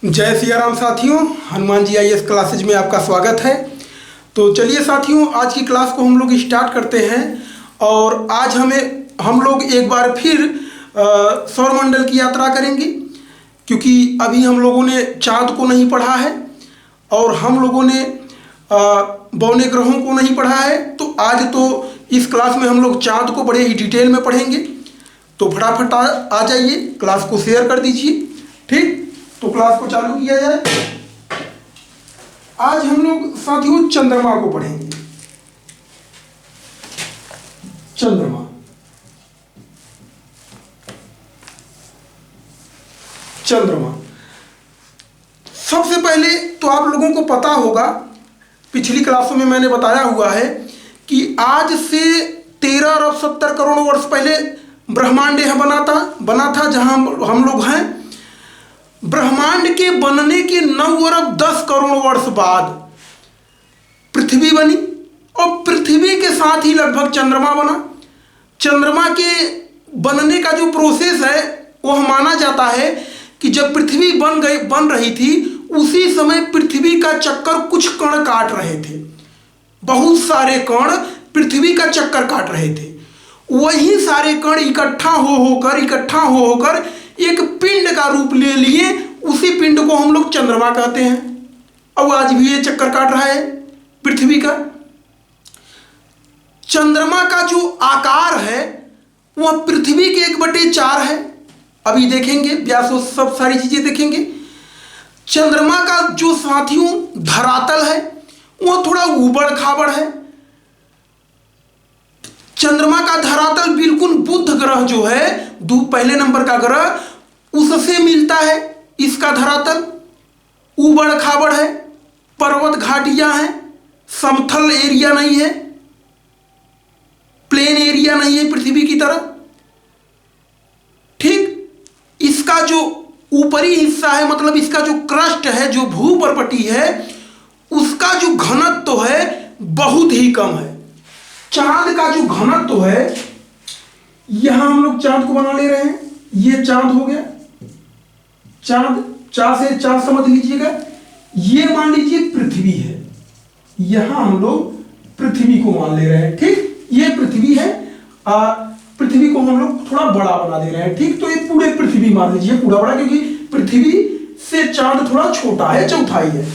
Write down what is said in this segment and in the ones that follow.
जय सिया राम साथियों, Hanuman ji IAS classes में आपका स्वागत है। तो चलिए साथियों, आज की क्लास को हम लोग स्टार्ट करते हैं। और आज हम लोग एक बार फिर सौरमंडल की यात्रा करेंगे, क्योंकि अभी हम लोगों ने चाँद को नहीं पढ़ा है और हम लोगों ने बौने ग्रहों को नहीं पढ़ा है। तो आज तो इस क्लास में हम लोग चाँद को बड़े ही डिटेल में पढ़ेंगे। तो फटाफट आ जाइए, क्लास को शेयर कर दीजिए। ठीक, तो क्लास को चालू किया जाए। आज हम लोग साथियों चंद्रमा को पढ़ेंगे। चंद्रमा सबसे पहले तो आप लोगों को पता होगा, पिछली क्लासों में मैंने बताया हुआ है कि आज से 13 अरब 70 करोड़ वर्ष पहले ब्रह्मांड यह बना था जहां हम लोग हैं। ब्रह्मांड के बनने के 9 अरब 10 करोड़ वर्ष बाद पृथ्वी बनी और पृथ्वी के साथ ही लगभग चंद्रमा बना। चंद्रमा के बनने का जो प्रोसेस है वह माना जाता है कि जब पृथ्वी बन रही थी उसी समय पृथ्वी का चक्कर कुछ कण काट रहे थे। बहुत सारे कण पृथ्वी का चक्कर काट रहे थे। वही सारे कण इकट्ठा होकर एक पिंड का रूप ले लिए। उसी पिंड को हम लोग चंद्रमा कहते हैं। और आज भी ये चक्कर काट रहा है पृथ्वी का। चंद्रमा का जो आकार है वह पृथ्वी के 1/4 है। अभी देखेंगे, व्यासों सब सारी चीजें देखेंगे। चंद्रमा का जो साथियों धरातल है वह थोड़ा उबड़ खाबड़ है। चंद्रमा का धरातल बिल्कुल बुध ग्रह जो है पहले नंबर का ग्रह उससे मिलता है। इसका धरातल उबड़ खाबड़ है, पर्वत घाटियां हैं, समतल एरिया नहीं है, प्लेन एरिया नहीं है पृथ्वी की तरह। ठीक, इसका जो ऊपरी हिस्सा है, मतलब इसका जो क्रस्ट है, जो भूपर्पटी है, उसका जो घनत्व है बहुत ही कम है। चांद का जो घनत्व है, यहां हम लोग चांद को बना ले रहे हैं। ये चांद हो गया। चांद से चांद समझ लीजिएगा। ये मान लीजिए पृथ्वी है। यहां हम लोग पृथ्वी को मान ले रहे हैं। ठीक, ये पृथ्वी है। पृथ्वी को हम लोग थोड़ा बड़ा बना दे रहे हैं। ठीक, तो ये पूरे पृथ्वी मान लीजिए, पूरा बड़ा, क्योंकि पृथ्वी से चांद थोड़ा छोटा है, चौथाई है।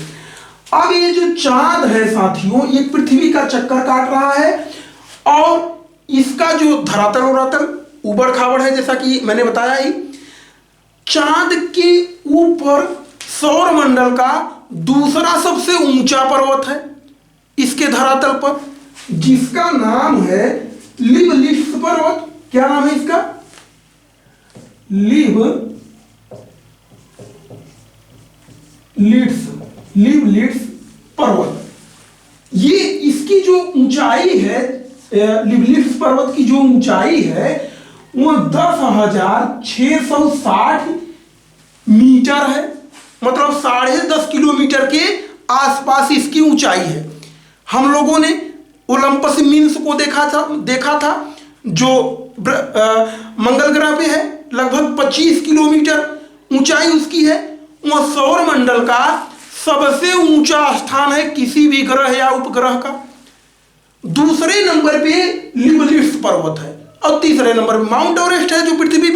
अब ये जो चांद है साथियों, ये पृथ्वी का चक्कर काट रहा है और इसका जो धरातल उबड़ खाबड़ है, जैसा कि मैंने बताया ही। चांद के ऊपर सौरमंडल का दूसरा सबसे ऊंचा पर्वत है इसके धरातल पर, जिसका नाम है लिबलिट्स पर्वत। क्या नाम है इसका? लिबलिट्स पर्वत। ये इसकी जो ऊंचाई है, लिबलिट्स पर्वत की जो ऊंचाई है वह 10,660 मीटर है। मतलब 10.5 किलोमीटर के आसपास इसकी ऊंचाई है। हम लोगों ने ओलंपस मीन्स को देखा था जो मंगल ग्रह पे है। लगभग 25 किलोमीटर ऊंचाई उसकी है। वह सौरमंडल का सबसे ऊंचा स्थान है किसी भी ग्रह या उपग्रह का। दूसरे नंबर पे लिबलिट्स पर्वत है और तीसरे नंबर पे माउंट एवरेस्ट है जो पृथ्वी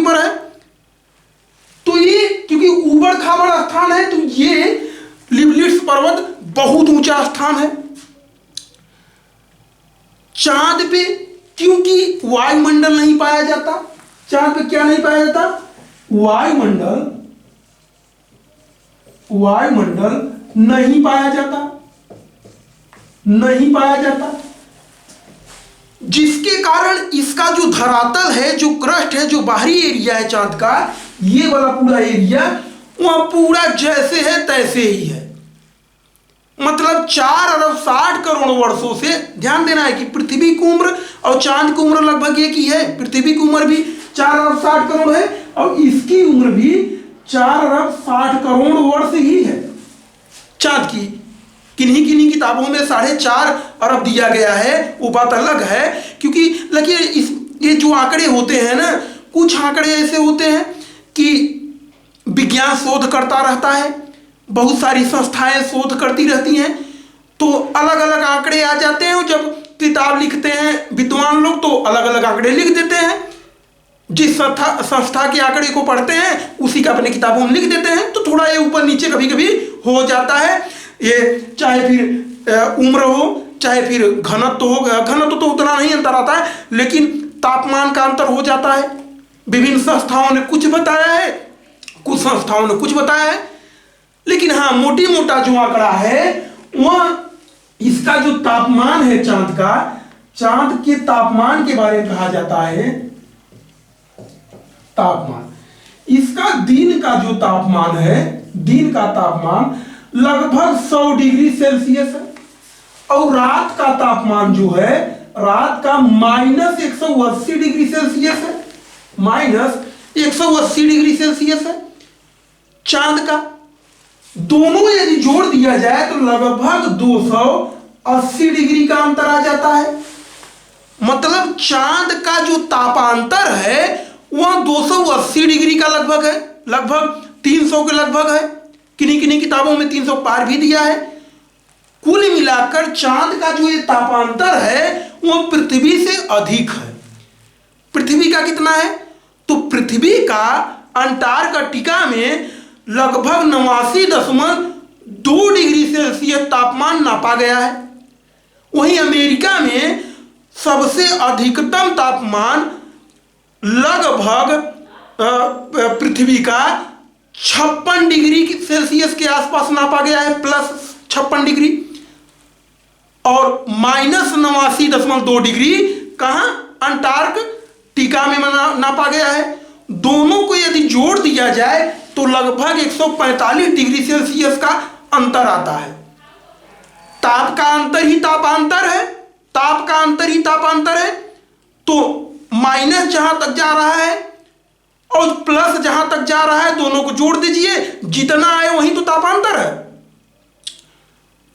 पर है। तो ये क्योंकि ऊबड़ खाबड़ स्थान है, तो ये लिबलिट्स पर्वत बहुत ऊंचा स्थान है। चांद पे क्योंकि वायुमंडल नहीं पाया जाता। चांद पे क्या नहीं पाया जाता? वायुमंडल नहीं पाया जाता, जिसके कारण इसका जो धरातल है, जो क्रस्ट है, जो बाहरी एरिया है चांद का, ये वाला पूरा एरिया वह पूरा जैसे है तैसे ही है। मतलब 4 अरब 60 करोड़ वर्षों से, ध्यान देना है कि पृथ्वी की उम्र और चांद की उम्र लगभग एक ही है। पृथ्वी की उम्र भी 4 अरब 60 करोड़ है और इसकी उम्र भी 4 अरब 60 करोड़ वर्ष ही है। चांद की किन्हीं किताबों में 4.5 अरब दिया गया है, वो बात अलग है। क्योंकि देखिए ये जो आंकड़े होते हैं ना, कुछ आंकड़े ऐसे होते हैं कि विज्ञान शोध करता रहता है, बहुत सारी संस्थाएं शोध करती रहती हैं, तो अलग अलग आंकड़े आ जाते हैं। जब किताब लिखते हैं विद्वान लोग तो अलग अलग आंकड़े लिख देते हैं, जिस संस्था के आंकड़े को पढ़ते हैं उसी का अपने किताबों में लिख देते हैं, तो थोड़ा ये ऊपर नीचे कभी कभी हो जाता है। ये चाहे फिर उम्र हो, चाहे फिर घनत्व हो, घनत्व तो उतना नहीं अंतर आता है, लेकिन तापमान का अंतर हो जाता है। विभिन्न संस्थाओं ने कुछ बताया है, कुछ संस्थाओं ने कुछ बताया है, लेकिन हाँ मोटी मोटा जो आंकड़ा है वह इसका जो तापमान है चांद का, चांद के तापमान के बारे में कहा जाता है तापमान। इसका दिन का जो तापमान है, दिन का तापमान लगभग 100 डिग्री सेल्सियस है, और रात का तापमान जो है, रात का -180 डिग्री सेल्सियस है, -180 डिग्री सेल्सियस है चांद का। दोनों यदि जोड़ दिया जाए तो लगभग 280 डिग्री का अंतर आ जाता है। मतलब चांद का जो तापांतर है वह 280 डिग्री का लगभग है, लगभग 300 के लगभग है, किन्हीं किन्हीं किताबों में 300 पार भी दिया है। कुल मिलाकर चांद का जो ये तापांतर है वह पृथ्वी से अधिक है। पृथ्वी का कितना है? तो पृथ्वी का अंटार्कटिका में लगभग 89.2 डिग्री सेल्सियस तापमान नापा गया है। वहीं अमेरिका में सबसे अधिकतम तापमान लगभग पृथ्वी का 56 डिग्री सेल्सियस के आसपास नापा गया है, +56 डिग्री, और -89.2 डिग्री कहां? अंटार्कटिका में नापा गया है। दोनों को यदि जोड़ दिया जाए तो लगभग 145 डिग्री सेल्सियस का अंतर आता है। ताप का अंतर ही तापांतर है, ताप का अंतर ही तापांतर है। तो माइनस जहां तक जा रहा है और प्लस जहां तक जा रहा है, दोनों को जोड़ दीजिए, जितना आए वही तो तापांतर है।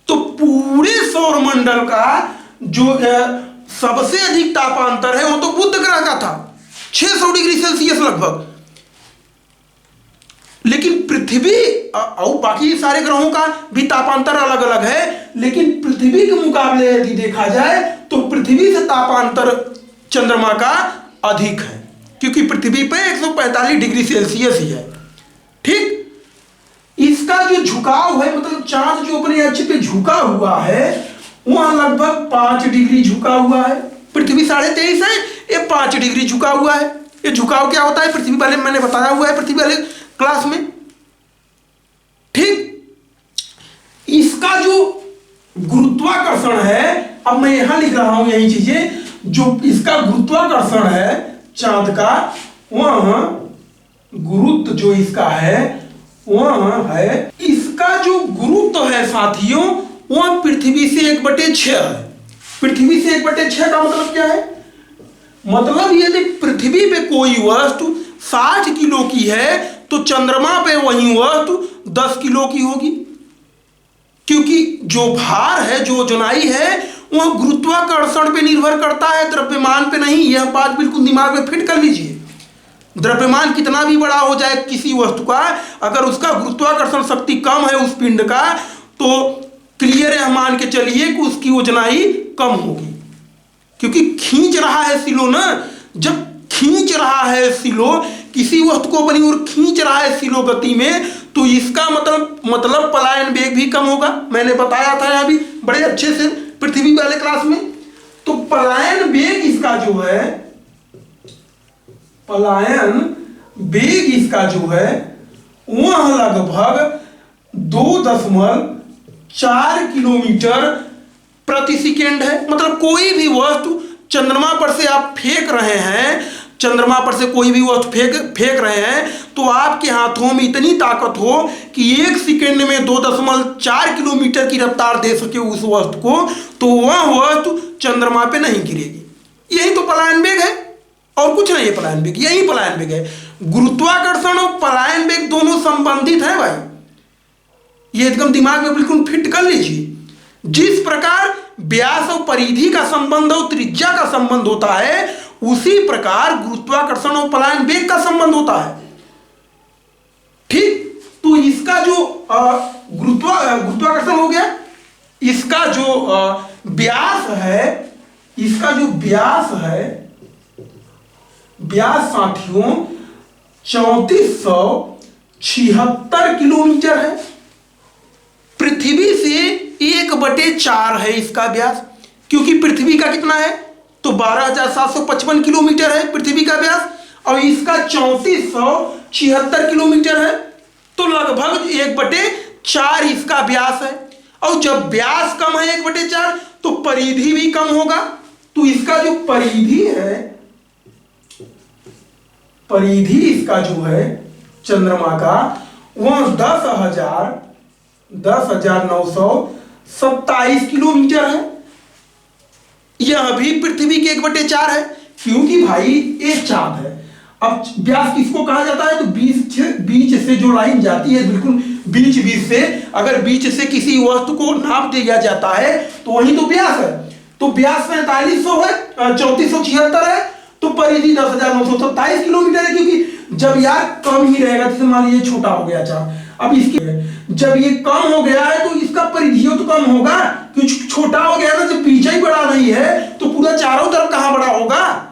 तो पूरे सौरमंडल का जो सबसे अधिक तापांतर है वो तो बुध ग्रह का था, 600 डिग्री सेल्सियस लगभग। लेकिन पृथ्वी और बाकी सारे ग्रहों का भी तापांतर अलग अलग है, लेकिन पृथ्वी के मुकाबले यदि देखा जाए तो पृथ्वी से तापांतर चंद्रमा का अधिक है, क्योंकि पृथ्वी पे 145 डिग्री सेल्सियस ही है। ठीक, इसका जो झुकाव है, मतलब चांद जो अपने अक्ष पे झुका हुआ है वहां लगभग 5 डिग्री झुका हुआ है। पृथ्वी 23.5 है, ये 5 डिग्री झुका हुआ है। ये झुकाव क्या होता है पृथ्वी वाले मैंने बताया हुआ है पृथ्वी वाले क्लास में। ठीक, इसका जो गुरुत्वाकर्षण है, अब मैं यहां लिख रहा हूं यही चीजें, जो इसका गुरुत्वाकर्षण है चांद का, वह गुरुत्व जो इसका है वह है, इसका जो गुरुत्व है साथियों वह पृथ्वी से 1/6 है। पृथ्वी से 1/6 का मतलब क्या है? मतलब यदि पृथ्वी पे कोई वस्तु 60 किलो की है तो चंद्रमा पे वही वस्तु 10 किलो की होगी, क्योंकि जो भार है, जो ओजनाई है, वह गुरुत्वाकर्षण पे निर्भर करता है, द्रव्यमान पे नहीं। यह बात बिल्कुल दिमाग में फिट कर लीजिए। द्रव्यमान कितना भी बड़ा हो जाए किसी वस्तु का, अगर उसका गुरुत्वाकर्षण शक्ति कम है उस पिंड का, तो क्लियर है, मान के चलिए कि उसकी ओजनाई कम होगी, क्योंकि खींच रहा है सिलो ना। जब खींच रहा है सिलो, किसी वस्तु को अपनी ओर खींच रहा है सिलो गति में, तो इसका मतलब पलायन वेग भी कम होगा। मैंने बताया था अभी बड़े अच्छे से पृथ्वी वाले क्लास में। तो पलायन वेग इसका जो है, पलायन वेग इसका जो है वह लगभग 2.4 किलोमीटर प्रति सेकेंड है। मतलब कोई भी वस्तु चंद्रमा पर से आप फेंक रहे हैं, चंद्रमा पर से कोई भी वस्तु फेंक रहे हैं, तो आपके हाथों में इतनी ताकत हो कि 1 सेकेंड में 2.4 किलोमीटर की रफ्तार दे सके उस वस्तु को, तो वह वस्तु चंद्रमा पे नहीं गिरेगी। यही तो पलायन वेग है, और कुछ नहीं है पलायन वेग, यही पलायन वेग है। गुरुत्वाकर्षण और पलायन वेग दोनों संबंधित है भाई, ये एकदम दिमाग में बिल्कुल फिट कर लीजिए। जिस प्रकार व्यास और परिधि का संबंध और त्रिज्या का संबंध होता है, उसी प्रकार गुरुत्वाकर्षण और पलायन वेग का संबंध होता है। ठीक, तो इसका जो गुरुत्वाकर्षण हो गया, इसका जो व्यास है, इसका जो व्यास है, व्यास साथियों 3476 किलोमीटर है। पृथ्वी से 1/4 है इसका व्यास, क्योंकि पृथ्वी का कितना है तो 12,755 किलोमीटर है पृथ्वी का व्यास, और इसका 3476 किलोमीटर है, तो लगभग 1/4 इसका व्यास है। और जब व्यास कम है 1/4 तो परिधि भी कम होगा, तो इसका जो परिधि है, परिधि इसका जो है चंद्रमा का वह 10,927 किलोमीटर है। यह भी पृथ्वी के 1/4 है, क्योंकि भाई एक चांद है। अब व्यास किसको कहा जाता है, तो बीच से जो लाइन जाती है, बिल्कुल बीच से, अगर बीच से किसी वस्तु को नाप दिया जाता है तो वही तो व्यास है। तो व्यास 4500 है, 3476 है, तो परिधि 10,927 किलोमीटर है, क्योंकि जब यार कम ही रहेगा, जैसे मान लीजिए छोटा हो गया चांद, अब इसकी जब ये कम हो गया है तो इसका परिधियों तो कम होगा, क्योंकि छोटा हो गया ना, जब पीछे ही बड़ा नहीं है तो पूरा चारों तरफ कहां बड़ा होगा,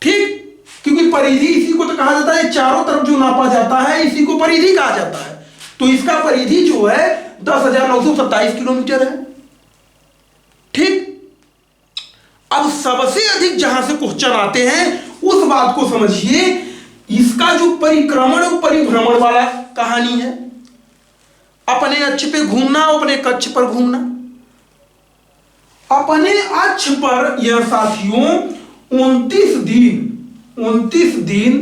ठीक, क्योंकि परिधि इसी को तो कहा जाता है, चारों तरफ जो नापा जाता है इसी को परिधि कहा जाता है। तो इसका परिधि जो है 10,927 किलोमीटर है, ठीक। अब सबसे अधिक जहां से क्वेश्चन आते हैं उस बात को समझिए, इसका जो परिक्रमण और परिभ्रमण वाला कहानी है, अपने अक्ष पे घूमना, अपने कक्ष पर घूमना। अपने अक्ष पर यह साथियों 29 दिन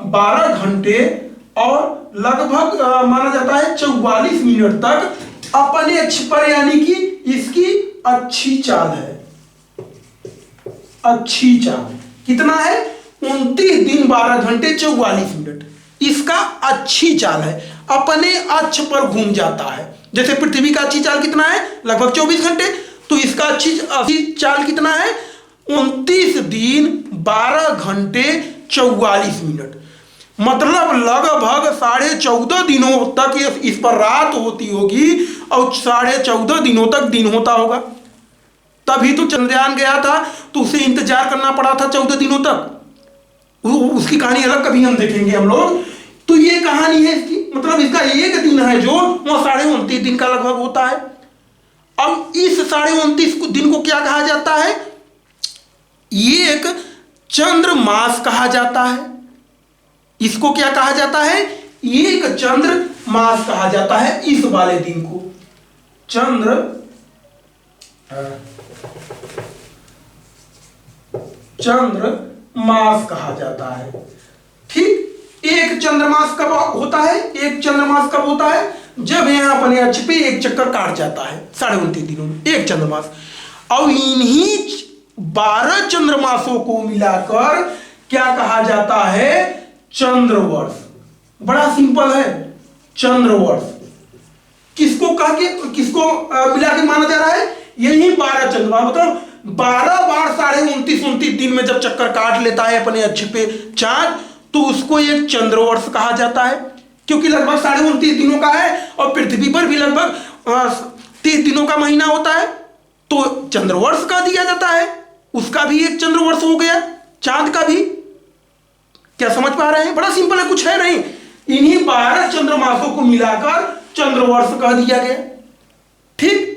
12 घंटे और लगभग माना जाता है 44 मिनट तक अपने अक्ष पर, यानी कि इसकी अच्छी चाल है। अच्छी चाल कितना है, 29 दिन 12 घंटे 44 मिनट, इसका अच्छी चाल है, अपने अक्ष पर घूम जाता है। जैसे पृथ्वी का अच्छी चाल कितना है, लगभग 24 घंटे, तो इसका अच्छी चाल कितना है, 29 दिन 12 घंटे 44 मिनट, मतलब लगभग 14.5 दिनों तक इस पर रात होती होगी और 14.5 दिनों तक दिन होता होगा। तभी तो चंद्रयान गया था, तो उसे इंतजार करना पड़ा था 14 दिनों तक। उसकी कहानी अलग कभी हम देखेंगे हम लोग। तो ये कहानी है इसकी, मतलब इसका एक दिन है जो वो 29.5 दिन का लगभग होता है। अब इस 29.5 दिन को क्या कहा जाता है, ये एक चंद्र मास कहा जाता है। इसको क्या कहा जाता है, एक चंद्र मास कहा जाता है। इस वाले दिन को चंद्र मास कहा जाता है, ठीक। एक चंद्रमास कब होता है, एक चंद्रमास कब होता है, जब यहां अपने अक्ष पे एक चक्कर काट जाता है 29.5 दिनों में, एक चंद्रमास। और इन्हीं 12 चंद्रमासों को मिलाकर क्या कहा जाता है, चंद्रवर्ष। बड़ा सिंपल है, चंद्रवर्ष किसको मिला के माना जा रहा है, यही 12 चंद्रमा, मतलब 12 बार 29.5 दिन में जब चक्कर काट लेता है अपने अक्ष पे चांद, तो उसको एक चंद्रवर्ष कहा जाता है, क्योंकि लगभग 29.5 दिनों का है और पृथ्वी पर भी लगभग 30 दिनों का महीना होता है, तो चंद्रवर्ष का दिया जाता है। उसका भी एक चंद्रवर्ष हो गया, चांद का भी। क्या समझ पा रहे हैं, बड़ा सिंपल है, कुछ है नहीं, इन्हीं 12 चंद्रमासों को मिलाकर चंद्रवर्ष कह दिया गया, ठीक।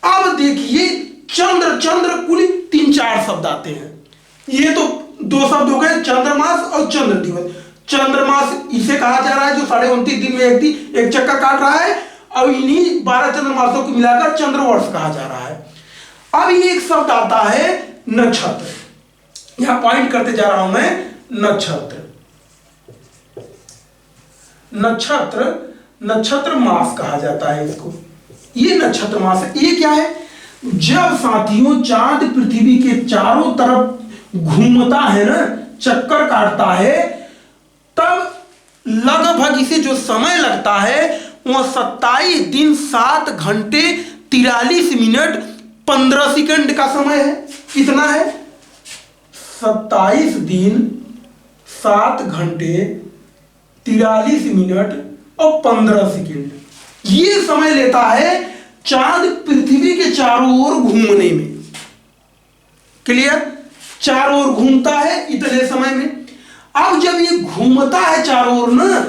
अब देखिए चंद्र कुल 3-4 शब्द आते हैं। ये तो 2 शब्द हो गए, चंद्रमास और चंद्र दिवस। चंद्रमास इसे कहा जा रहा है जो 29.5 दिन में एक चक्कर काट रहा है, और इन्हीं 12 चंद्रमासों को मिलाकर चंद्रवर्ष कहा जा रहा है। अब ये एक शब्द आता है नक्षत्र, यहां पॉइंट करते जा रहा हूं मैं, नक्षत्र मास कहा जाता है इसको। ये नक्षत्र मास है। ये क्या है, जब साथियों चांद पृथ्वी के चारों तरफ घूमता है ना, चक्कर काटता है, तब लगभग इसे जो समय लगता है वह 27 दिन 7 घंटे 43 मिनट 15 सेकंड का समय है। कितना है, 27 दिन 7 घंटे 43 मिनट और 15 सेकेंड ये समय लेता है चांद पृथ्वी के चारों ओर घूमने में। क्लियर? चारों ओर घूमता है इतने समय में। अब जब ये घूमता है चारों ओर ना,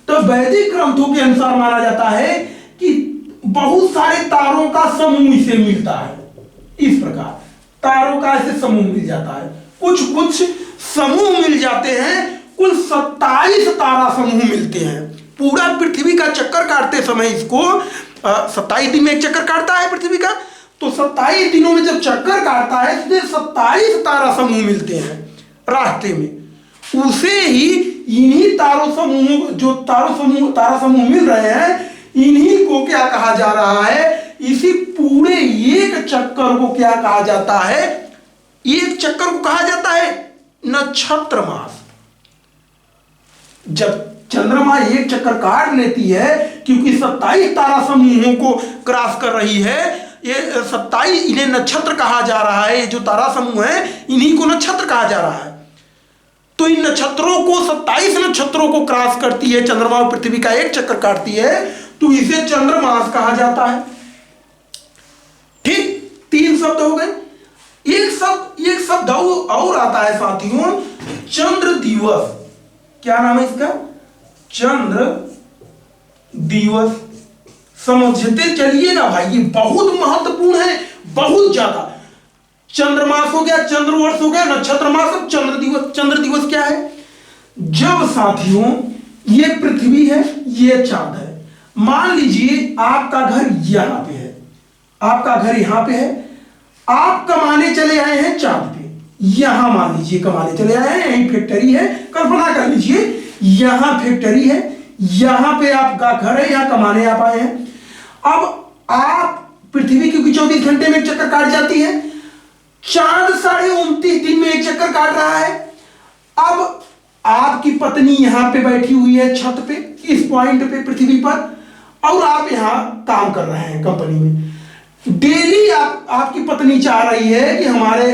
तो वैदिक ग्रंथों के अनुसार माना जाता है कि बहुत सारे तारों का समूह इसे मिलता है। इस प्रकार तारों का ऐसे समूह मिल जाता है, कुछ कुछ समूह मिल जाते हैं। कुल 27 तारा समूह मिलते हैं। पूरा पृथ्वी का चक्कर काटते समय इसको 27 दिन में एक चक्कर काटता है पृथ्वी का, तो 27 दिनों में जब चक्कर काटता है तो 27 तारा समूह मिलते हैं रास्ते में। उसे ही इन्हीं तारों समूह जो तारा समूह मिल रहे हैं, इन्हीं को क्या कहा जा रहा है? इसी पूरे एक चक्कर को क्या कहा जाता है? एक चक्कर को कहा जाता है नक्षत्र मास। जब चंद्रमा एक चक्कर काट लेती है, क्योंकि 27 तारा समूहों को क्रॉस कर रही है, ये 27 इन्हें नक्षत्र कहा जा रहा है। ये जो तारा समूह है इन्हीं को नक्षत्र कहा जा रहा है। तो इन नक्षत्रों को 27 नक्षत्रों को क्रॉस करती है चंद्रमा और पृथ्वी का एक चक्कर काटती है, तो इसे चंद्रमास कहा जाता है। ठीक, 3 शब्द हो गए। एक शब्द और आता है साथियों, चंद्र दिवस। क्या नाम है इसका? चंद्र दिवस। समझते चलिए ना भाई, ये बहुत महत्वपूर्ण है, बहुत ज्यादा। चंद्रमास हो गया, चंद्रवर्ष हो गया, नक्षत्र मास, अब चंद्र दिवस। चंद्र दिवस क्या है? जब साथियों ये पृथ्वी है, ये चांद है। मान लीजिए आपका घर यहां पे है, आपका घर यहां पे है, आप कमाने चले आए हैं चांद पे। यहां मान लीजिए कमाने चले आए हैं, यहीं फैक्ट्री है, कल्पना कर लीजिए यहां फैक्ट्री है, यहां पे आपका घर है, यहां कमाने आप आए हैं। अब आप पृथ्वी क्योंकि 24 घंटे में एक चक्कर काट जाती है, चांद 29.5 दिन में एक चक्कर काट रहा है। अब आपकी पत्नी यहां पे बैठी हुई है छत पे, इस पॉइंट पे पृथ्वी पर, और आप यहां काम कर रहे हैं कंपनी में। डेली आपकी पत्नी चाह रही है कि हमारे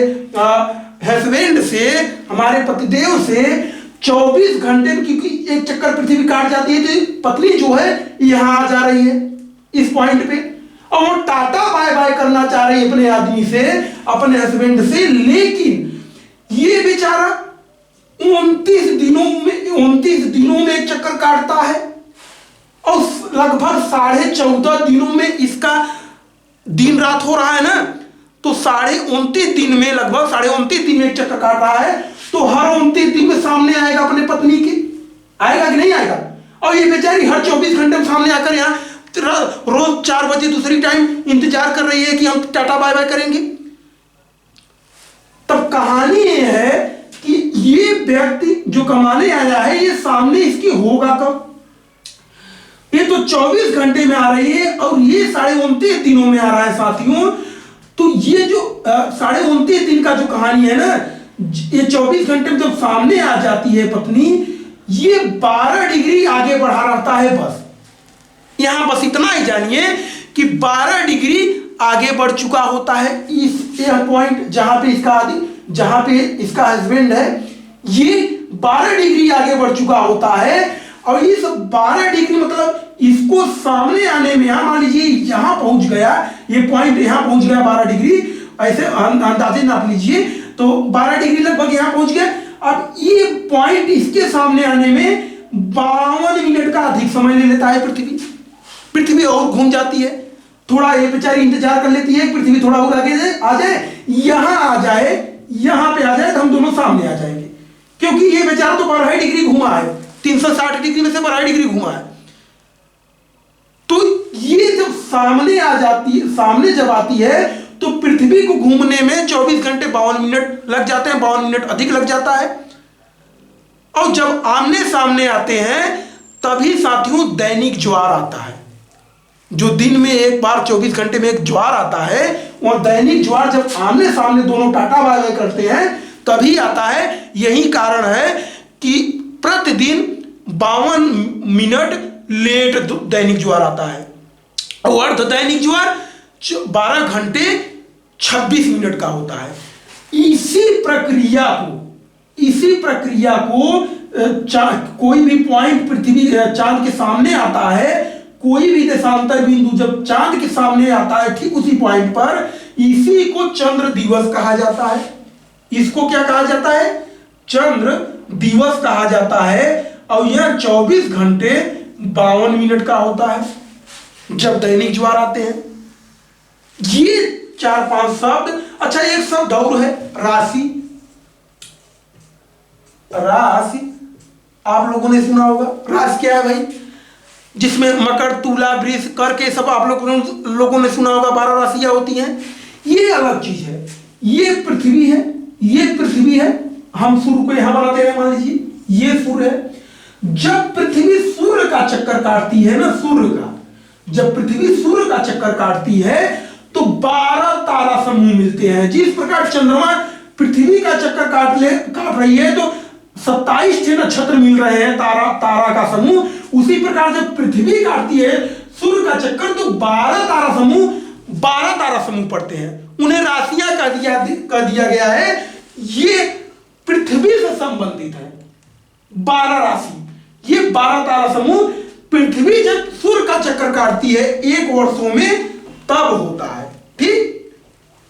हस्बैंड से, हमारे पतिदेव से 24 घंटे में, क्योंकि एक चक्कर पृथ्वी काट जाती है, तो पत्नी जो है यहां आ जा रही है इस पॉइंट पे, और वो टाटा बाय बाय करना चाह रही है अपने आदमी से, अपने हस्बैंड से। लेकिन ये बेचारा 29 दिनों में एक चक्कर काटता है, और लगभग 14.5 दिनों में इसका दिन रात हो रहा है ना, तो 29.5 दिन में, लगभग 29.5 दिन में एक चक्कर काट रहा है। तो हर 29 दिन में सामने आएगा अपने पत्नी के, आएगा कि नहीं आएगा? और ये बेचारी हर 24 घंटे में सामने आकर यहाँ रोज 4 बजे दूसरी टाइम इंतजार कर रही है कि हम टाटा बाय बाय करेंगे। तब कहानी ये है कि ये व्यक्ति जो कमाने आया है, ये सामने इसकी होगा कब? ये तो 24 घंटे में आ रही है, और ये 29.5 दिनों में आ रहा है साथियों। तो ये जो 29.5 दिन का जो कहानी है ना, ये 24 घंटे में जब सामने आ जाती है पत्नी, ये 12 डिग्री आगे बढ़ा रहता है। बस यहां बस इतना ही जानिए कि 12 डिग्री आगे बढ़ चुका होता है। इस पॉइंट जहां पे इसका हस्बैंड है, ये 12 डिग्री आगे बढ़ चुका होता है। और इस 12 डिग्री मतलब इसको सामने आने में, यहां मान लीजिए यहां पहुंच गया, ये पॉइंट यहां पहुंच गया 12 डिग्री, ऐसे अंदाजे नाप लीजिए, तो 12 डिग्री लगभग यहां पहुंच गया। अब ये पॉइंट इसके सामने आने में 52 मिनट का अधिक समय ले लेता है पृथ्वी और घूम जाती है। थोड़ा ये बेचारी इंतजार कर लेती है, पृथ्वी थोड़ा और आगे आ जाए, यहां आ जाए, यहां पे आ जाए, तो हम दोनों सामने आ जाएंगे। क्योंकि ये बेचारा तो 12 डिग्री घुमा है, 360 डिग्री में से 12 डिग्री घुमा है। तो ये जब सामने आ जाती है, सामने जब आती है, तो पृथ्वी को घूमने में 24 घंटे 52 मिनट लग जाते हैं, 52 मिनट अधिक लग जाता है। और जब आमने सामने आते हैं, तभी साथियों दैनिक ज्वार आता है। जो दिन में एक बार 24 घंटे में एक ज्वार आता है, वह दैनिक ज्वार जब आमने सामने दोनों टाटा बाय बाय करते हैं, तभी आता है। यही कारण है कि प्रतिदिन 52 मिनट लेट दैनिक ज्वार आता है, और अर्ध दैनिक ज्वार 12 घंटे 26 मिनट का होता है। इसी प्रक्रिया को कोई भी पॉइंट पृथ्वी चांद के सामने आता है, कोई भी देशांतर बिंदु जब चांद के सामने आता है ठीक उसी पॉइंट पर, इसी को चंद्र दिवस कहा जाता है। इसको क्या कहा जाता है? चंद्र दिवस कहा जाता है। और यह 24 घंटे 52 मिनट का होता है जब दैनिक ज्वार आते हैं। ये 4-5 शब्द। अच्छा, एक शब्द और है, राशि। राशि आप लोगों ने सुना होगा। राशि क्या है भाई? जिसमें मकर, तुला, वृष करके सब आप लोगों ने सुना होगा, 12 राशियां होती हैं। ये अलग चीज है। ये पृथ्वी है, ये पृथ्वी है। हम सूर्य को यहां बनाते हैं, मान लीजिए ये सूर्य है। जब पृथ्वी सूर्य का चक्कर काटती है ना, सूर्य का, जब पृथ्वी सूर्य का चक्कर काटती है तो 12 तारा समूह मिलते हैं। जिस प्रकार चंद्रमा पृथ्वी का चक्कर काट रही है तो 27 नक्षत्र मिल रहे हैं, तारा का समूह। उसी प्रकार जब पृथ्वी काटती है सूर्य का चक्कर तो 12 तारा समूह पड़ते हैं। उन्हें राशियां कह दिया गया है। ये पृथ्वी से संबंधित है 12 राशि। ये 12 तारा समूह पृथ्वी जब सूर्य का चक्कर काटती है 1 वर्षों में तब होता है। ठीक,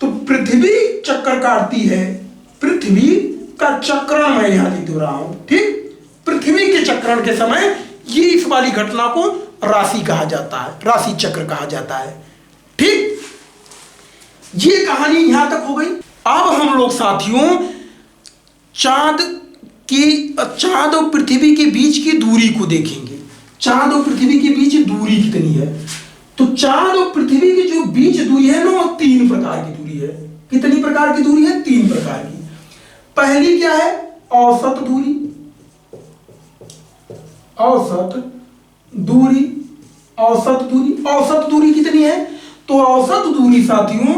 तो पृथ्वी चक्कर काटती है, पृथ्वी का चक्रण मैं यहां लिख रहा हूं। ठीक, पृथ्वी के चक्रण के समय ये इस वाली घटना को राशि कहा जाता है, राशि चक्र कहा जाता है। ठीक, ये कहानी यहां तक हो गई। अब हम लोग साथियों चांद और पृथ्वी के बीच की दूरी को देखेंगे। चांद और पृथ्वी के बीच दूरी कितनी है? तो चांद और पृथ्वी की जो बीच दूरी है ना, वो 3 प्रकार की दूरी है। कितनी प्रकार की दूरी है? 3 प्रकार की। पहली क्या है? औसत दूरी। औसत दूरी, औसत दूरी, औसत दूरी कितनी है? तो औसत दूरी साथियों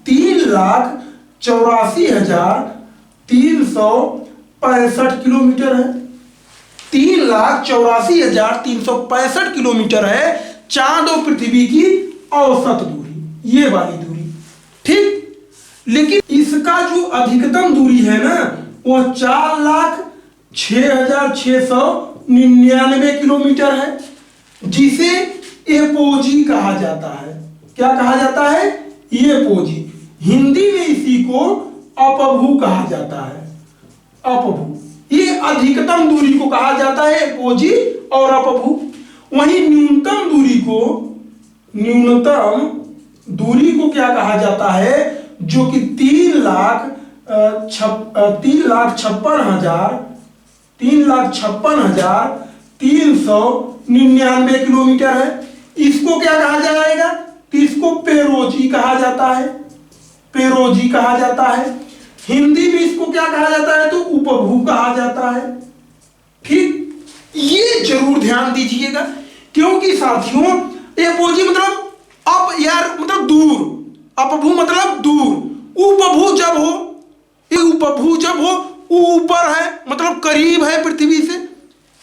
3,84,365 किलोमीटर है। 3,84,365 किलोमीटर है चांद और पृथ्वी की औसत दूरी, ये वाली दूरी। ठीक, लेकिन इसका जो अधिकतम दूरी है ना, वो 4,06,699 किलोमीटर है, जिसे एपोजी कहा जाता है। क्या कहा जाता है? एपोजी। हिंदी में इसी को अपभू कहा जाता है। अपभू, ये अधिकतम दूरी को कहा जाता है एपोजी और अपभू। वहीं न्यूनतम दूरी को क्या कहा जाता है? जो कि 3,56,399 किलोमीटर है। इसको क्या कहा जाएगा? इसको पेरोजी कहा जाता है, पेरोजी कहा जाता है। हिंदी में इसको क्या कहा जाता है? तो उपभू कहा जाता है। ठीक, ये जरूर ध्यान दीजिएगा, क्योंकि साथियों एपोजी मतलब अप यार मतलब दूर, अपभू मतलब दूर, उपभू जब हो, ये उपभू जब हो ऊपर है मतलब करीब है पृथ्वी से,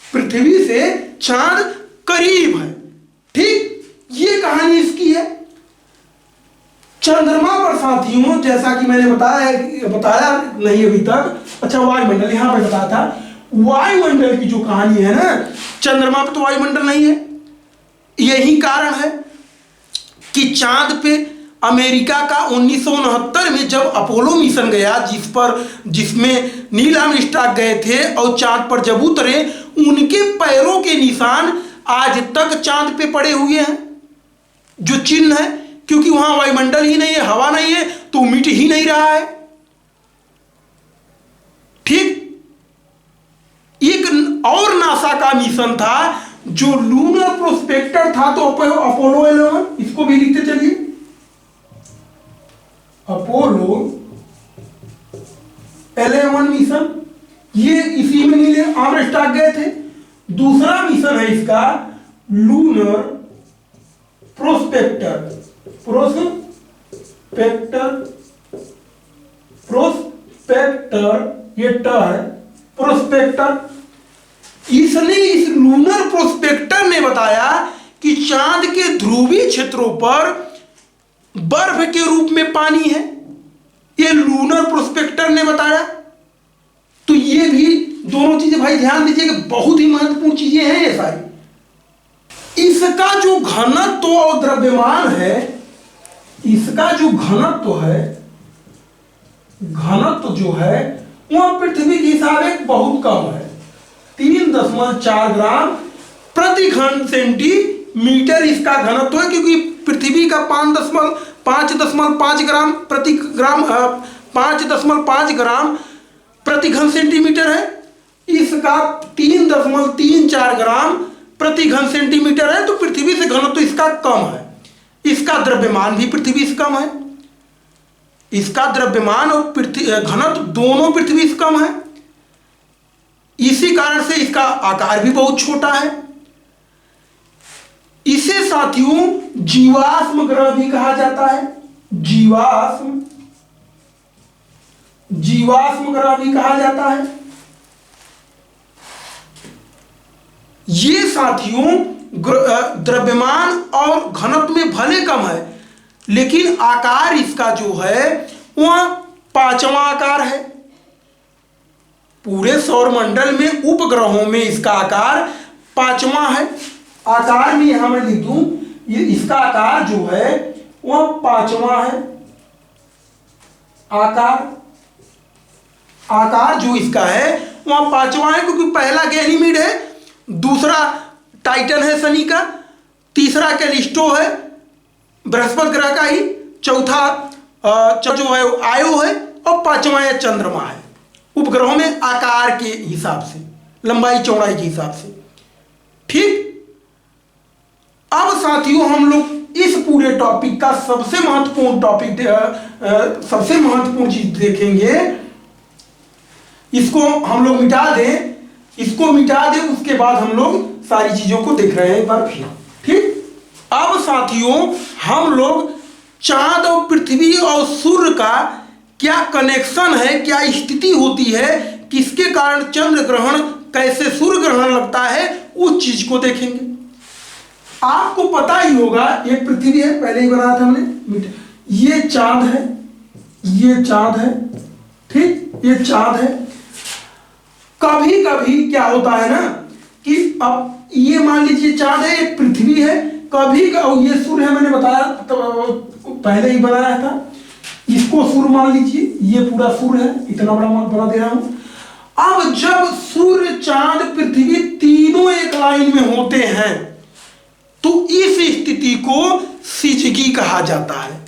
पृथ्वी से चांद करीब है। ठीक, ये कहानी इसकी है। चंद्रमा पर साथियों जैसा कि मैंने बताया नहीं अभी तक। अच्छा, वायुमंडल यहां पे बताया था। वायुमंडल की जो कहानी है ना, चंद्रमा पर तो वायुमंडल नहीं है। यही कारण है कि चांद पे अमेरिका का 1969 में जब अपोलो मिशन गया, जिसमें नील आर्मस्ट्रांग गए थे और चांद पर जब उतरे, उनके पैरों के निशान आज तक चांद पे पड़े हुए हैं, जो चिन्ह है। क्योंकि वहां वायुमंडल ही नहीं है, हवा नहीं है, तो मिट ही नहीं रहा है। ठीक, एक और नासा का मिशन था जो लूनर प्रोस्पेक्टर था, तो अपोलो 11, इसको भी लिखते चलिए, अपोलो 11 मिशन। ये इसी में नील आर्मस्ट्रांग गए थे। दूसरा मिशन है इसका लूनर प्रोस्पेक्टर, ये ट है, प्रोस्पेक्टर। इसने, इस लूनर प्रोस्पेक्टर ने बताया कि चांद के ध्रुवीय क्षेत्रों पर बर्फ के रूप में पानी है। ये लूनर प्रोस्पेक्टर ने बताया। तो ये भी दोनों चीजें भाई ध्यान दीजिए कि बहुत ही महत्वपूर्ण चीजें हैं ये सारी। इसका जो घनत्व और द्रव्यमान है, इसका जो घनत्व है, घनत्व जो है वह पृथ्वी के हिसाब से बहुत कम है। 3.4 ग्राम प्रति घन सेंटीमीटर इसका घनत्व है, क्योंकि पृथ्वी का 5.5 ग्राम प्रति ग्राम 5.5 ग्राम प्रति घन सेंटीमीटर है। इसका 3.34 ग्राम प्रति घन सेंटीमीटर है। तो पृथ्वी से घनत्व इसका कम है। इसका द्रव्यमान भी पृथ्वी से कम है। इसका द्रव्यमान और घनत्व दोनों पृथ्वी से कम है। इसी कारण से इसका आकार भी बहुत छोटा है। इसे साथियों जीवाश्म ग्रह भी कहा जाता है। जीवाश्म ग्रह भी कहा जाता है। ये साथियों द्रव्यमान और घनत्व में भले कम है, लेकिन आकार इसका जो है वह 5वां आकार है। पूरे सौरमंडल में उपग्रहों में इसका आकार 5वां है। आकार में यहां मैं लिख दूं, ये इसका आकार जो है वह 5वां है। आकार जो इसका है वह 5वां है, क्योंकि पहला गैनीमीड है, दूसरा टाइटन है शनि का, तीसरा कैलिस्टो है बृहस्पति ग्रह का ही, चौथा जो है आयो है, और 5वां है चंद्रमा है। उपग्रहों में आकार के हिसाब से, लंबाई चौड़ाई के हिसाब से। ठीक, अब साथियों हम लोग इस पूरे टॉपिक का सबसे महत्वपूर्ण सबसे महत्वपूर्ण चीज देखेंगे। इसको हम लोग मिटा दें, उसके बाद हम लोग सारी चीजों को देख रहे हैं एक बार फिर। ठीक, अब साथियों हम लोग चांद और पृथ्वी और सूर्य का क्या कनेक्शन है, क्या स्थिति होती है, किसके कारण चंद्र ग्रहण, कैसे सूर्य ग्रहण लगता है, उस चीज को देखेंगे। आपको पता ही होगा ये पृथ्वी है, पहले ही बनाया था हमने, ये चांद है, ठीक, ये चांद है। कभी कभी क्या होता है ना कि अब ये मान लीजिए चांद है, ये पृथ्वी है, कभी ये सूर्य है, मैंने बताया तो पहले ही बनाया था, इसको सूर्य मान लीजिए, ये पूरा सूर्य है, इतना बड़ा मान बना दे रहा हूं। अब जब सूर्य चांद पृथ्वी तीनों एक लाइन में होते हैं तो इस स्थिति को सिजगी कहा जाता है।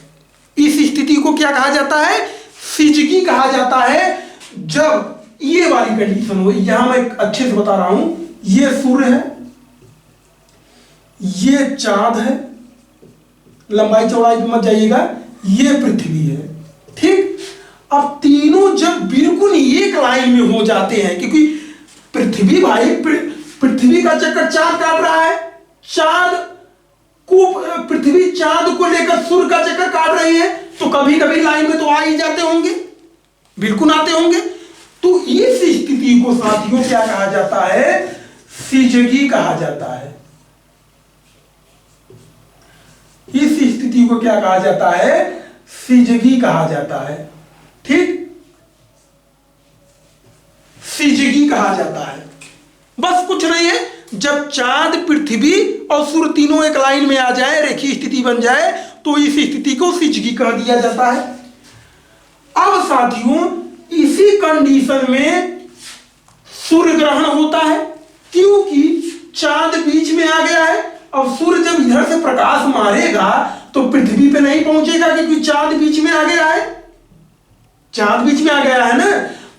इस स्थिति को क्या कहा जाता है? सिजगी कहा जाता है। जब ये वाली कंडीशन हो, यहां मैं अच्छे से बता रहा हूं, ये सूर्य है, ये चांद है, लंबाई चौड़ाई पे मत जाइएगा, ये पृथ्वी है। ठीक, अब तीनों जब बिल्कुल एक लाइन में हो जाते हैं, क्योंकि पृथ्वी भाई पृथ्वी का चक्कर चांद काट रहा है, पृथ्वी चांद को लेकर सूर्य का चक्कर काट रही है, तो कभी कभी लाइन में तो आ ही जाते होंगे, बिल्कुल आते होंगे। तो इस स्थिति को साथियों क्या कहा जाता है? सिजगी कहा जाता है। इस स्थिति को क्या कहा जाता है? सिजगी कहा जाता है। ठीक, सिजगी कहा जाता है। बस कुछ नहीं है, जब चांद पृथ्वी और सूर्य तीनों एक लाइन में आ जाए, रेखीय स्थिति बन जाए, तो इस स्थिति को सिजगी कह दिया जाता है। अब साथियों इसी कंडीशन में सूर्य ग्रहण होता है, क्योंकि चांद बीच में आ गया है। अब सूर्य जब इधर से प्रकाश मारेगा तो पृथ्वी पे नहीं पहुंचेगा, क्योंकि चांद बीच में आ गया है। चांद बीच में आ गया है ना,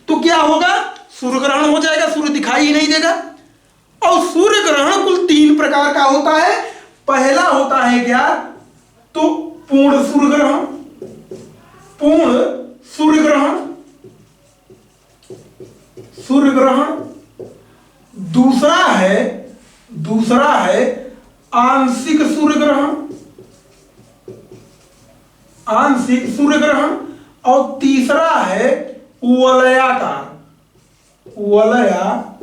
तो क्या होगा? सूर्य ग्रहण हो जाएगा, सूर्य दिखाई ही नहीं देगा। और सूर्य ग्रहण कुल 3 प्रकार का होता है। पहला होता है क्या? तो पूर्ण सूर्य ग्रहण, पूर्ण सूर्य ग्रहण, सूर्य ग्रहण। दूसरा है आंशिक सूर्य ग्रहण, आंशिक सूर्य ग्रहण। और तीसरा है वलयाकार, वलयाकार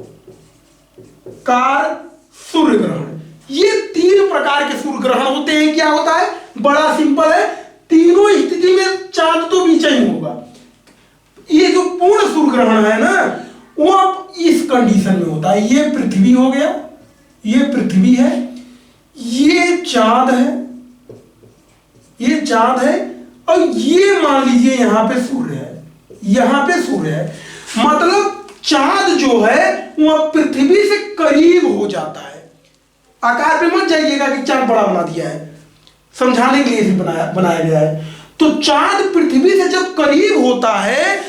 सूर्य ग्रहण। ये 3 प्रकार के सूर्य ग्रहण होते हैं। क्या होता है? बड़ा सिंपल है, तीनों स्थिति में चांद तो बीच ही होगा। ये जो पूर्ण सूर्य ग्रहण है ना, वो इस कंडीशन में होता है। ये पृथ्वी हो गया, ये पृथ्वी है, ये चांद है, ये चांद है, और ये मान लीजिए यहां पे सूर्य है, यहां पे सूर्य है। मतलब चांद जो है वह पृथ्वी से करीब हो जाता है। आकार पे मत जाइएगा कि चांद बड़ा बना दिया है, समझाने के लिए इसे बनाया गया है। तो चांद पृथ्वी से जब करीब होता है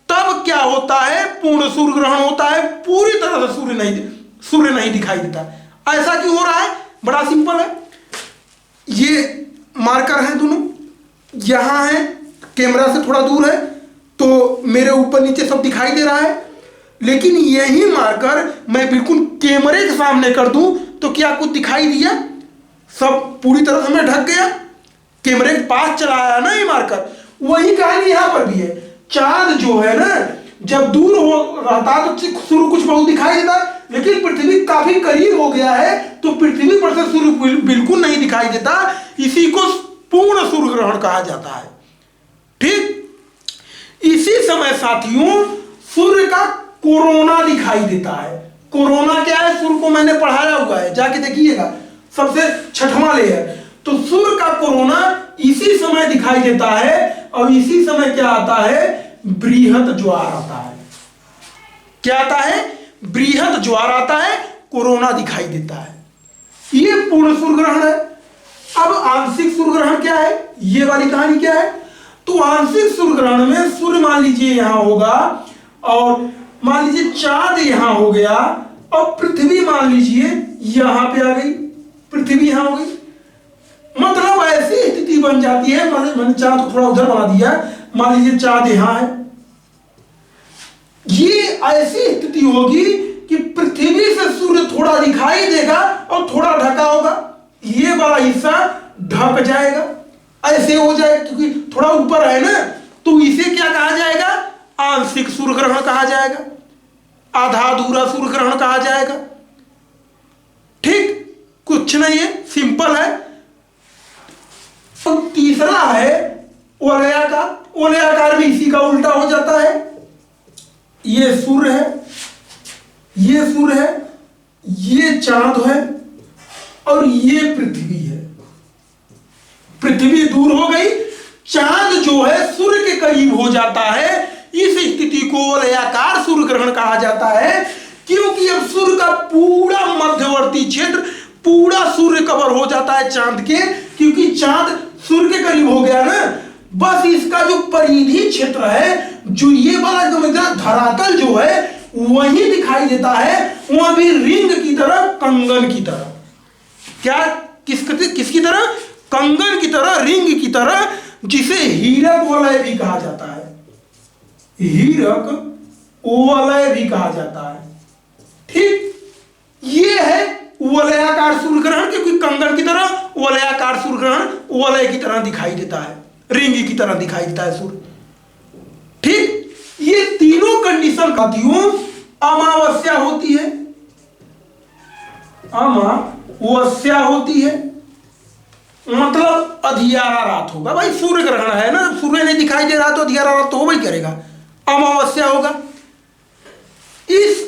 तब क्या होता है, पूर्ण सूर्य ग्रहण होता है। पूरी तरह से सूर्य नहीं दिखाई देता। ऐसा क्यों हो रहा है? बड़ा सिंपल है। ये मार्कर हैं दोनों, यहां है, कैमरा से थोड़ा दूर है तो मेरे ऊपर नीचे सब दिखाई दे रहा है, लेकिन यही मार्कर मैं बिल्कुल कैमरे के सामने कर दूं तो क्या कुछ दिखाई दिया? सब पूरी तरह से मैं ढक गया। कैमरे के पास चलाया ना ये मार्कर। वही कहानी यहां पर भी है। चांद जो है ना, जब दूर हो रहता तो सूर्य कुछ बहुत दिखाई देता, लेकिन पृथ्वी काफी करीब हो गया है तो पृथ्वी पर से सूर्य बिल्कुल नहीं दिखाई देता। इसी को पूर्ण सूर्य ग्रहण कहा जाता है। ठीक इसी समय साथियों सूर्य का कोरोना दिखाई देता है। कोरोना क्या है? सूर्य को मैंने पढ़ाया हुआ है, जाके देखिएगा, सबसे 6वां लेयर। तो सूर्य का कोरोना इसी समय दिखाई देता है, और इसी समय क्या आता है? बृहद ज्वार आता है। क्या आता है? बृहद ज्वार आता है, कोरोना दिखाई देता है। ये पूर्ण सूर्य ग्रहण है। अब आंशिक सूर्य ग्रहण क्या है? ये वाली कहानी क्या है? तो आंशिक सूर्य ग्रहण में सूर्य मान लीजिए यहां होगा, और मान लीजिए चांद यहां हो गया, और पृथ्वी मान लीजिए यहां पे आ गई, पृथ्वी यहां हो गई। मतलब ऐसी स्थिति बन जाती है, मैंने चांद को थोड़ा उधर बना दिया, मान लीजिए चांद यहां है। ये ऐसी स्थिति होगी कि पृथ्वी से सूर्य थोड़ा दिखाई देगा और थोड़ा ढका होगा। ये वाला हिस्सा ढक जाएगा, ऐसे हो जाएगा, क्योंकि थोड़ा ऊपर है ना, तो इसे क्या कहा जाएगा? आंशिक सूर्य ग्रहण कहा जाएगा, आधा अधूरा सूर्य ग्रहण कहा जाएगा। ठीक, कुछ नहीं है, सिंपल है। तो तीसरा है वलयाकार। वलयाकार भी इसी का उल्टा हो जाता है। ये सूर्य है, ये सूर्य है, ये चांद है, और ये पृथ्वी है। पृथ्वी दूर हो गई, चांद जो है सूर्य के करीब हो जाता है। इस स्थिति को वलयाकार सूर्य ग्रहण कहा जाता है, क्योंकि अब सूर्य का पूरा मध्यवर्ती क्षेत्र पूरा सूर्य कवर हो जाता है चांद के, क्योंकि चांद सूर्य के करीब हो गया ना। बस इसका जो परिधि क्षेत्र है, जो ये वाला जो धरातल जो है वही दिखाई देता है, वह भी रिंग की तरह, कंगन की तरह। क्या किसकी तरह? कंगन की तरह, रिंग की तरह, जिसे हीरक वलय भी कहा जाता है। हीरक वलय भी कहा जाता है। ठीक, ये है वलयाकार सूर्य ग्रहण, क्योंकि कंगन की तरह वलयाकार सूर्य ग्रहण वलय की तरह दिखाई देता है, रिंग की तरह दिखाई देता है सूर्य। ठीक, ये तीनों कंडीशन साथियों अमावस्या होती है, अमावस्या होती है, मतलब अधियारा रात होगा। भाई सूर्य ग्रहण है ना, सूर्य नहीं दिखाई दे रहा तो अधियारा रात तो होगा ही करेगा, अमावस्या होगा। इस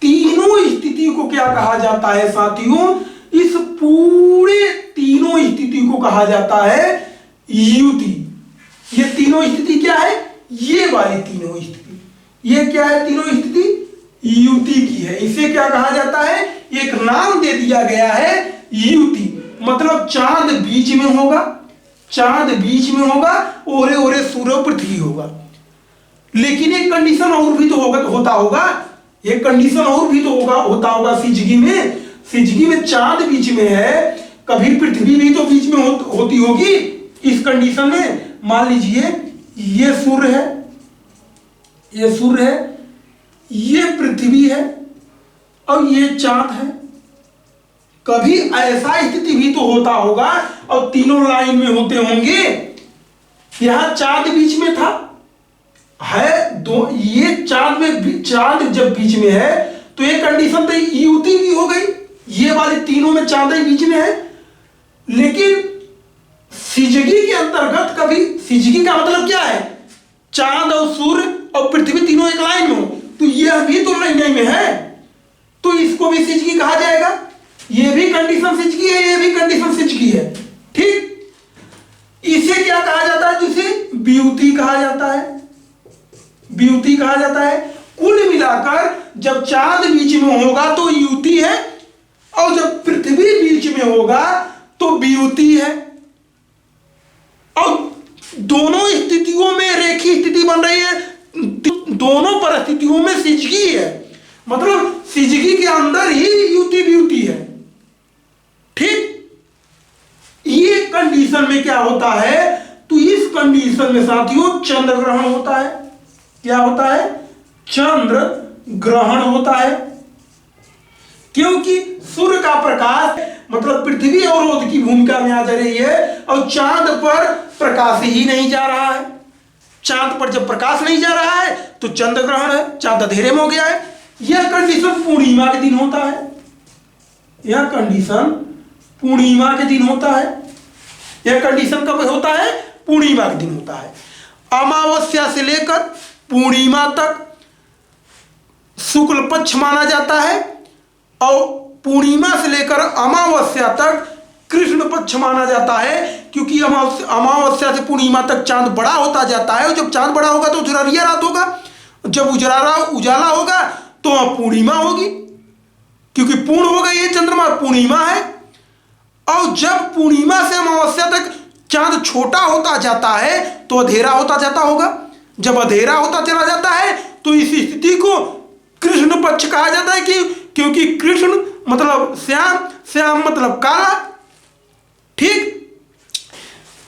तीनों स्थिति को क्या कहा जाता है साथियों? इस पूरे तीनों स्थिति को कहा जाता है युति। ये तीनों स्थिति क्या है? ये वाली तीनों स्थिति, ये क्या है? तीनों स्थिति युति की है। इसे क्या कहा जाता है? एक नाम दे दिया गया है युति। मतलब चांद बीच में होगा, चांद बीच में होगा, ओरे ओरे सूर्य पृथ्वी होगा। लेकिन एक कंडीशन और भी तो होता होगा, एक कंडीशन और भी तो होता होगा सिजगी में। सिजगी में चांद बीच में है, कभी पृथ्वी भी तो बीच में होती होगी। इस कंडीशन में मान लीजिए ये सूर्य है, ये सूर्य है, ये पृथ्वी है, और ये चांद है। कभी ऐसा स्थिति भी तो होता होगा, और तीनों लाइन में होते होंगे। यहां चांद बीच में था, है दो, ये चांद जब बीच में है तो ये कंडीशन तो युति भी हो गई, ये वाले तीनों में चांद ही बीच में है। लेकिन सिजगी के अंतर्गत कभी, सिजगी का मतलब क्या है? चांद और सूर्य और पृथ्वी तीनों एक लाइन में हो, तो यह भी तो नई में है, तो इसको भी सिजगी कहा जाएगा। ये भी कंडीशन सिजगी है, ये भी कंडीशन सिजगी है। ठीक, इसे क्या कहा जाता है? जिसे ब्यूटी कहा जाता है, ब्यूटी कहा जाता है। कुल मिलाकर जब चांद बीच में होगा तो युति है, और जब पृथ्वी बीच में होगा तो ब्यूटी है। और दोनों स्थितियों में रेखीय स्थिति बन रही है, दोनों परिस्थितियों में सिजगी है, मतलब सिजगी के अंदर ही युति ब्यूटी है। ठीक, ये कंडीशन में क्या होता है? तो इस कंडीशन में साथियों चंद्र ग्रहण होता है। क्या होता है? चंद्र ग्रहण होता है, क्योंकि सूर्य का प्रकाश मतलब पृथ्वी अवरोध की भूमिका में आ जा रही है, और चांद पर प्रकाश ही नहीं जा रहा है। चांद पर जब प्रकाश नहीं जा रहा है तो चंद्र ग्रहण है, चांद अंधेरे में हो गया है। यह कंडीशन पूर्णिमा के दिन होता है, यह कंडीशन पूर्णिमा के दिन होता है। यह कंडीशन कब होता है? पूर्णिमा के दिन होता है। अमावस्या से लेकर पूर्णिमा तक शुक्ल पक्ष माना जाता है, और पूर्णिमा से लेकर अमावस्या तक कृष्ण पक्ष माना जाता है, क्योंकि अमावस्या से पूर्णिमा तक चांद बड़ा होता जाता है, और जब चांद बड़ा होगा तो उजरारिया रात होगा, जब उजाला होगा तो पूर्णिमा होगी, क्योंकि पूर्ण हो गई ये चंद्रमा, पूर्णिमा है। और जब पूर्णिमा से अमावस्या तक चांद छोटा होता जाता है तो अंधेरा होता जाता होगा। जब अंधेरा होता चला जाता है तो इस स्थिति को कृष्ण पक्ष कहा जाता है, कि क्योंकि कृष्ण मतलब श्याम, श्याम मतलब काला। ठीक,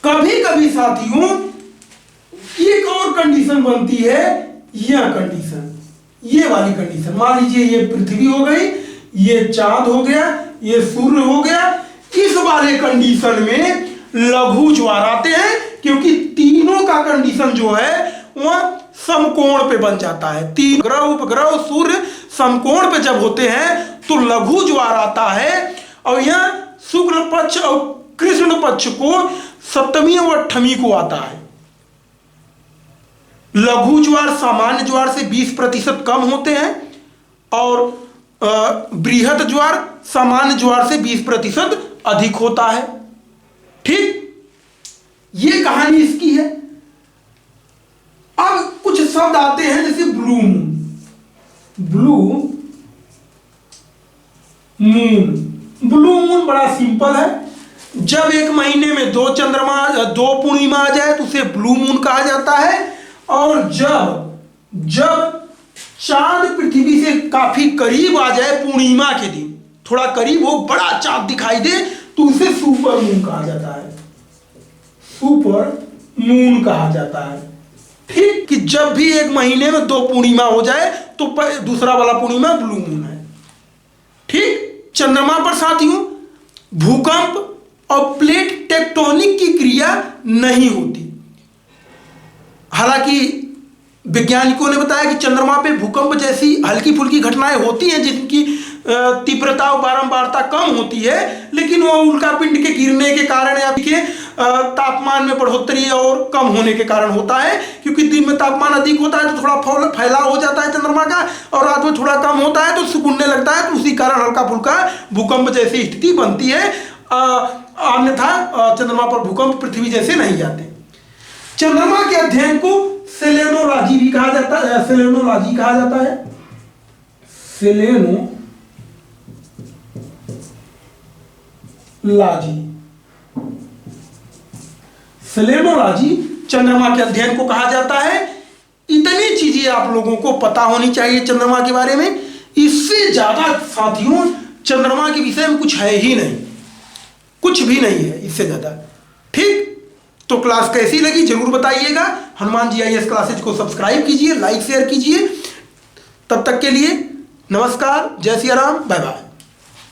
कभी कभी साथियों एक और कंडीशन बनती है, यह कंडीशन, ये वाली कंडीशन। मान लीजिए ये पृथ्वी हो गई, ये चांद हो गया, ये सूर्य हो गया। इस वाले कंडीशन में लघु ज्वार आते हैं, क्योंकि तीनों का कंडीशन जो है वह समकोण पे बन जाता है। तीन ग्रह उपग्रह सूर्य समकोण पे जब होते हैं तो लघु ज्वार आता है, और यह शुक्ल पक्ष और कृष्ण पक्ष को सप्तमी और अष्टमी को आता है। लघु ज्वार सामान्य ज्वार से 20% कम होते हैं, और बृहद ज्वार सामान्य ज्वार से 20% अधिक होता है। ठीक, ये कहानी इसकी है। अब कुछ शब्द आते हैं जैसे blue moon, blue moon. Blue moon बड़ा सिंपल है, जब एक महीने में दो पूर्णिमा आ जाए तो उसे ब्लू मून कहा जाता है, और जब चांद पृथ्वी से काफी करीब आ जाए पूर्णिमा के दिन, थोड़ा करीब हो, बड़ा चांद दिखाई दे, तो उसे सुपर मून कहा जाता है, सुपर मून कहा जाता है। ठीक, कि जब भी एक महीने में दो पूर्णिमा हो जाए तो दूसरा वाला पूर्णिमा ब्लू मून है। ठीक, चंद्रमा पर साथियों भूकंप और प्लेट टेक्टोनिक की क्रिया नहीं होती। हालांकि वैज्ञानिकों ने बताया कि चंद्रमा पे भूकंप जैसी हल्की फुल्की घटनाएं होती हैं, जिनकी तीव्रता और बारंबारता कम होती है, लेकिन वो उल्का पिंड के गिरने के कारण या के तापमान में बढ़ोतरी और कम होने के कारण होता है। क्योंकि दिन में तापमान अधिक होता है तो थोड़ा फैलाव हो जाता है चंद्रमा का, और रात में थोड़ा कम होता है तो सिकुड़ने लगता है, तो उसी कारण हल्का फुल्का भूकंप जैसी स्थिति बनती है। अन्यथा चंद्रमा पर भूकंप पृथ्वी जैसे नहीं जाते। चंद्रमा के अध्ययन को सेलेनोलॉजी भी कहा जाता है, सेलेनोलॉजी कहा जाता है, सेलेनोलॉजी। सेलेनोलॉजी चंद्रमा के अध्ययन को कहा जाता है। इतनी चीजें आप लोगों को पता होनी चाहिए चंद्रमा के बारे में। इससे ज्यादा साथियों चंद्रमा के विषय में कुछ है ही नहीं, कुछ भी नहीं है इससे ज्यादा। ठीक, तो क्लास कैसी लगी जरूर बताइएगा। हनुमान GIS क्लासेज को सब्सक्राइब कीजिए, लाइक शेयर कीजिए। तब तक के लिए नमस्कार, जय सिया राम, बाय बाय।